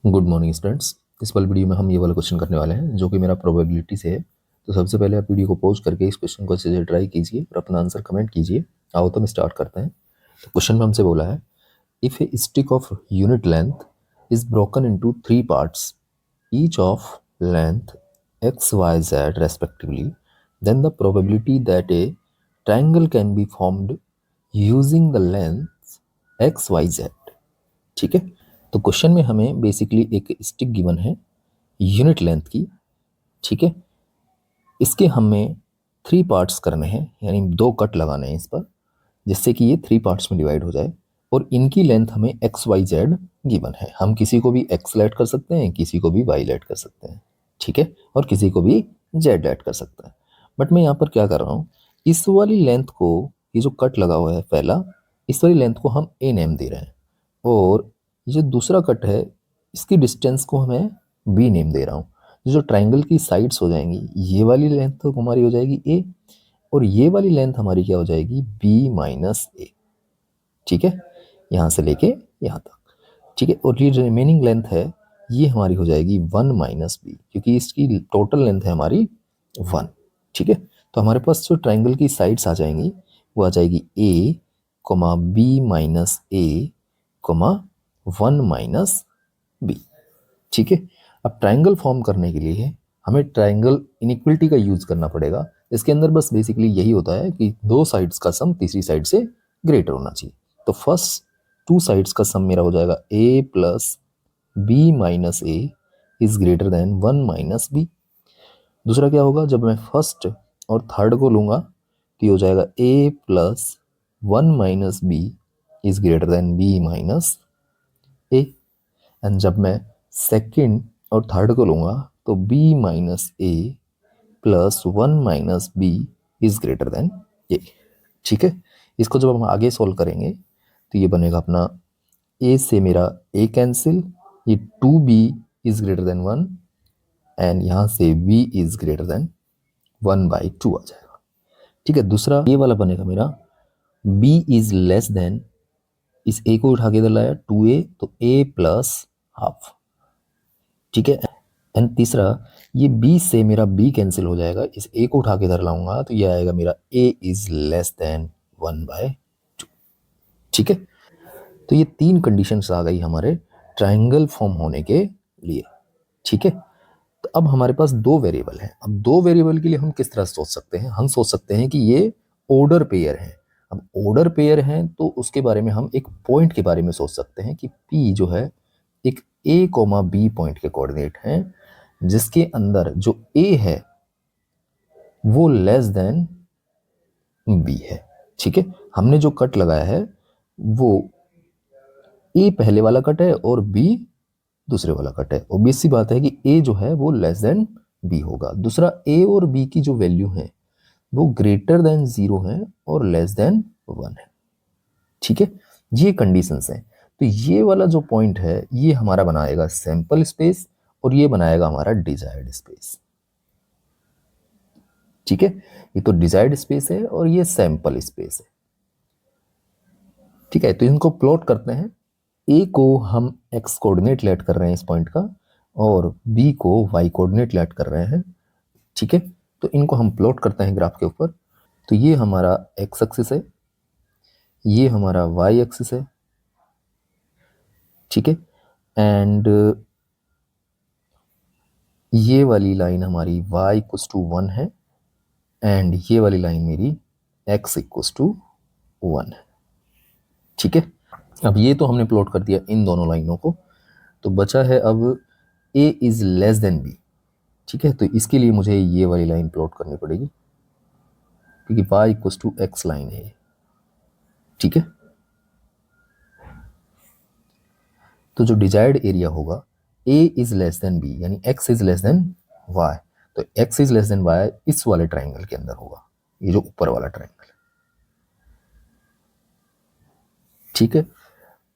Good morning students. इस वाले video में हम ये वाला क्वेश्चन करने वाले हैं जो कि मेरा प्रोबेबिलिटी से है। तो सबसे पहले आप वीडियो को पॉज करके इस क्वेश्चन को अच्छे से ट्राई कीजिए और अपना आंसर कमेंट कीजिए। आओ तो हम स्टार्ट करते हैं। तो क्वेश्चन में हमसे बोला है, if a stick of unit length is broken into 3 parts each of length x y z respectively, then the probability that a triangle can be formed using the length x y z. ठीक है, तो question में हमें basically एक stick given है unit length की। ठीक है, इसके हमें 3 पार्ट्स करने हैं, यानी 2 कट लगाने हैं इस पर, जिससे कि ये 3 पार्ट्स में डिवाइड हो जाए। और इनकी लेंथ हमें एक्स वाई जेड गिवन है। हम किसी को भी एक्स लेट कर सकते हैं, किसी को भी वाई लेट कर सकते हैं। ठीक है, और किसी को भी जेड लेट कर सकते हैं। बट मैं यहाँ पर क्या कर रहा हूँ, इस वाली लेंथ को, ये जो कट लगा हुआ है पहला, इस वाली लेंथ को हम ए नेम दे रहे हैं। और ये जो दूसरा कट है, इसकी डिस्टेंस को हमें बी नेम दे रहा हूँ। जो ट्राइंगल की साइड्स हो जाएंगी, ये वाली लेंथ तो हमारी हो जाएगी ए, और ये वाली लेंथ हमारी क्या हो जाएगी, बी माइनस ए। ठीक है, यहाँ से लेके यहाँ तक। ठीक है, और ये रिमेनिंग लेंथ है, ये हमारी हो जाएगी 1 माइनस बी, क्योंकि इसकी टोटल लेंथ है हमारी 1। ठीक है, तो हमारे पास जो ट्राइंगल की साइड्स आ जाएंगी वो आ जाएगी ए कोमा बी माइनस ए कोमा 1 माइनस बी। ठीक है, अब ट्राइंगल फॉर्म करने के लिए हमें ट्राइंगल इनइक्वलिटी का यूज करना पड़ेगा। इसके अंदर बस बेसिकली यही होता है कि 2 साइड्स का सम तीसरी साइड से ग्रेटर होना चाहिए। तो फर्स्ट 2 साइड्स का सम मेरा हो जाएगा a plus b minus a is greater than 1 minus b. दूसरा क्या होगा, जब मैं फर्स्ट और थर्ड को लूंगा तो ये हो जाएगा a plus 1 minus B is greater than B minus A. And जब मैं सेकेंड और थर्ड को लूंगा तो b minus A plus 1 minus B is greater than A. ठीक है, इसको जब हम आगे सॉल्व करेंगे तो ये बनेगा अपना a से मेरा a कैंसिल, ये 2b is greater than 1 and यहाँ से b इज ग्रेटर देन 1/2 आ जाएगा। ठीक है, दूसरा ये वाला बनेगा मेरा b इज लेस देन, इस a को उठा के इधर लाया 2a, तो a प्लस हाफ। ठीक है, एंड तीसरा ये b से मेरा b कैंसिल हो जाएगा, इस a को उठा के इधर लाऊंगा तो ये आएगा मेरा a इज लेस देन 1/2। ठीक है, तो ये 3 कंडीशंस आ गई हमारे ट्राइंगल फॉर्म होने के लिए। ठीक है, तो अब हमारे पास 2 वेरिएबल हैं। अब 2 वेरिएबल के लिए हम किस तरह सोच सकते हैं, हम सोच सकते हैं कि ये ऑर्डर पेयर हैं। अब ऑर्डर पेयर हैं तो उसके बारे में हम एक पॉइंट के बारे में सोच सकते हैं कि P जो है एक A कोमा B पॉइंट के कोऑर्डिनेट हैं, जिसके अंदर जो A है वो लेस देन B है। ठीक है, हमने जो कट लगाया है वो A पहले वाला कट है और B दूसरे वाला कट है। ऑब्वियस सी बात है कि A जो है वो लेस देन B होगा। दूसरा A और B की जो वैल्यू है वो ग्रेटर देन 0 है और लेस देन 1 है। ठीक है, ये कंडीशंस हैं। तो ये वाला जो पॉइंट है ये हमारा बनाएगा सैंपल स्पेस और ये बनाएगा हमारा डिजायर्ड स्पेस। ठीक है, ये तो डिजायर्ड स्पेस है और ये सैंपल स्पेस है। ठीक है, तो इनको प्लॉट करते हैं। ए को हम एक्स कोऑर्डिनेट लेट कर रहे हैं इस पॉइंट का, और बी को वाई कोऑर्डिनेट लेट कर रहे हैं। ठीक है, तो इनको हम प्लॉट करते हैं ग्राफ के ऊपर। तो ये हमारा एक्स एक्सिस है, ये हमारा वाई एक्सिस है। ठीक है, एंड ये वाली लाइन हमारी y इक्वस टू 1 है एंड ये वाली लाइन मेरी x इक्वस टू 1 है। ठीक है, अब ये तो हमने प्लॉट कर दिया इन दोनों लाइनों को, तो बचा है अब a is less than b। ठीक है, तो इसके लिए मुझे ये वाली लाइन प्लॉट करनी पड़ेगी क्योंकि y equals to x line है। ठीक है, तो जो डिजायर्ड एरिया होगा a is less than b यानी x is less than y, तो x is less than y इस वाले ट्राइंगल के अंदर होगा, ये जो ऊपर वाला ट्राइंगल है। ठीक है,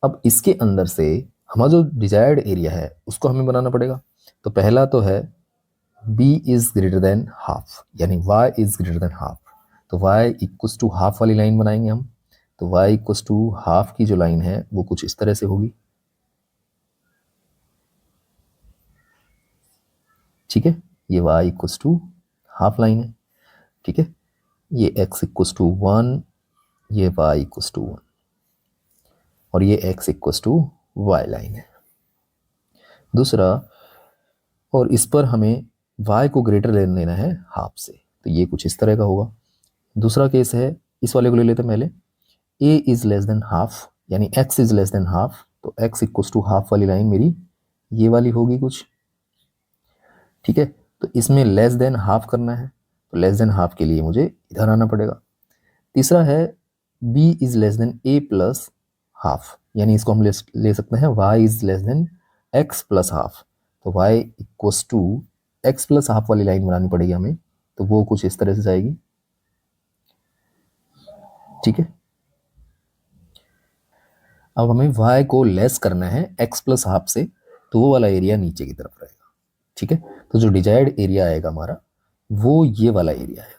अब इसके अंदर से हमारा जो डिजायर्ड एरिया है उसको हमें बनाना पड़ेगा। तो पहला तो है b is greater than half यानी y is greater than half, तो y इक्वस टू हाफ वाली लाइन बनाएंगे हम। तो y इक्वस टू हाफ की जो लाइन है वो कुछ इस तरह से होगी। ठीक है, ये y equals to half line है, ठीक है, ये x इक्वल्स टू 1, ये y इक्वल्स टू 1 और ये x equals to y line है। दूसरा, और इस पर हमें y को ग्रेटर लेना है हाफ से, तो ये कुछ इस तरह का होगा। दूसरा केस है, इस वाले को ले लेते हैं पहले, a is less than half यानी x is less than half, तो x इक्वल्स टू हाफ वाली लाइन मेरी ये वाली होगी कुछ, ठीक है। तो इसमें लेस देन हाफ करना है, तो लेस देन हाफ के लिए मुझे इधर आना पड़ेगा। तीसरा है b is less than a plus half, यानी इसको हम ले सकते हैं y is less than x plus half, तो y equals to x plus half वाली लाइन बनानी पड़ेगी हमें, तो वो कुछ इस तरह से जाएगी, ठीक है। अब हमें y को लेस करना है x प्लस हाफ से, तो वो वाला एरिया नीचे की तरफ रहेगा, ठीक है। तो जो डिजायर्ड एरिया आएगा हमारा वो ये वाला एरिया है,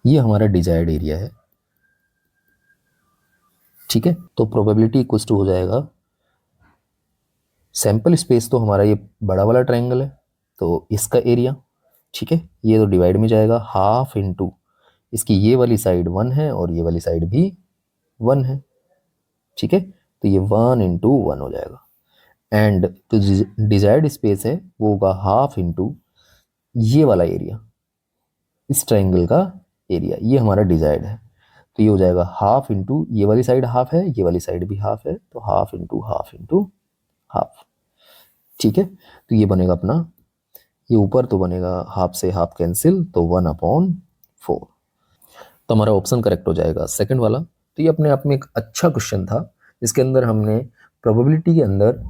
ये हमारा डिजायर्ड एरिया है, ठीक है। तो प्रोबेबिलिटी इक्वल्स टू हो जाएगा, सैंपल स्पेस तो हमारा ये बड़ा वाला ट्रायंगल है, तो इसका एरिया, ठीक है, ये तो डिवाइड में जाएगा हाफ इनटू इसकी ये वाली साइड 1 है और ये वाली साइड भी 1 है, ठीक है। तो ये 1 इंटू 1 हो जाएगा, एंड जो डिजायर्ड स्पेस है वो होगा हाफ इंटू ये वाला एरिया, इस ट्रायंगल का एरिया, ये हमारा डिजायर्ड है, तो ये हो जाएगा हाफ इंटू ये वाली साइड हाफ है, ये वाली साइड भी हाफ है, तो half into half into half, ठीक है। तो ये बनेगा अपना, ये ऊपर तो बनेगा हाफ से हाफ कैंसिल, तो 1/4, तो हमारा ऑप्शन करेक्ट हो जाएगा सेकंड वाला। तो ये अपने आप में एक अच्छा क्वेश्चन था जिसके अंदर हमने प्रोबेबिलिटी के अंदर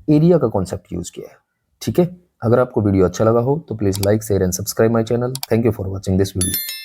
एरिया का कॉन्सेप्ट यूज किया है, ठीक है। अगर आपको वीडियो अच्छा लगा हो तो please like share and subscribe my channel. Thank you for watching this video.